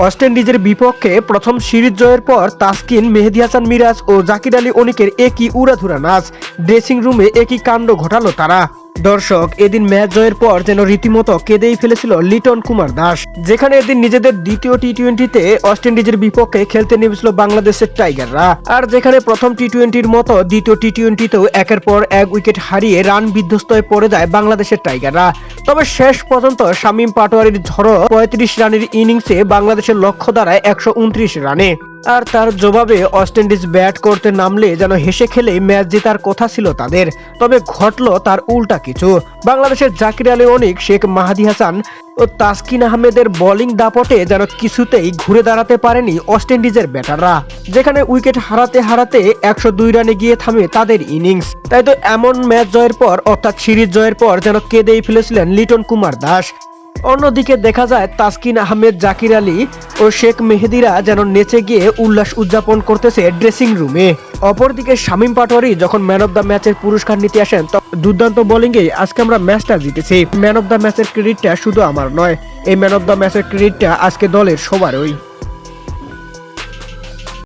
West ইন্ডিজের বিপক্ষে প্রথম সিরিজ জয়ের পর তাসকিন, মেহেদী হাসান মিরাজ ও জাকির আলী অনিকের একই উড়াধুরা নাচ, ড্রেসিং রুমে একই কাণ্ড ঘটালো তারা। দর্শক, এদিন ম্যাচ জয়ের পর যেন রীতিমতো কেঁদেই ফেলেছিল লিটন কুমার দাস, যেখানে এদিন নিজেদের দ্বিতীয় টি-20তে ওয়েস্ট ইন্ডিজের বিপক্ষে খেলতে নেমেছিল বাংলাদেশের টাইগাররা। আর যেখানে প্রথম টি-20র মতো দ্বিতীয় টি-20তেও একের পর এক উইকেট হারিয়ে রান বিধ্বস্ত হয়ে পড়ে যায় বাংলাদেশের টাইগাররা। তবে শেষ পর্যন্ত শামীম পাটোয়ারির ঝড়ো ৩৫ রানের ইনিংসে বাংলাদেশের লক্ষ্য দাঁড়ায় ১২৯ রানে। আর তার জবাবে ওয়েস্ট ইন্ডিজ ব্যাট করতে নামলে যেন হেসে খেলে ম্যাচ জেতার কথা ছিল তাদের, তবে ঘটল তার উল্টা কিছু। বাংলাদেশের জাকির আলী অনিক, শেখ মেহেদী হাসান ও তাসকিন আহমেদের বোলিং দাপটে যেন কিছুতেই ঘুরে দাঁড়াতে পারেনি ওয়েস্ট ইন্ডিজের ব্যাটাররা, যেখানে উইকেট হারাতে হারাতে ১০২ রানে গিয়ে থামে তাদের ইনিংস। তাই তো এমন ম্যাচ জয়ের পর, অর্থাৎ সিরিজ জয়ের পর যেন কেঁদেই ফেলেছিলেন লিটন কুমার দাস। অন্যদিকে দেখা যায় তাসকিন আহমেদ, জাকির আলী ও শেখ মেহেদীরা যেন নেচে গিয়ে উল্লাস উদযাপন করতেছে ড্রেসিং রুমে। অপরদিকে শামীম পাটোয়ারি যখন ম্যান অব দ্য ম্যাচের পুরস্কার নিতে আসেন, দুর্দান্ত বোলিংয়ে আজকে আমরা ম্যাচটা জিতেছি, ম্যান অব দ্য ম্যাচের ক্রেডিটটা শুধু আমার নয়, এই ম্যান অব দ্য ম্যাচের ক্রেডিটটা আজকে দলের সবারই।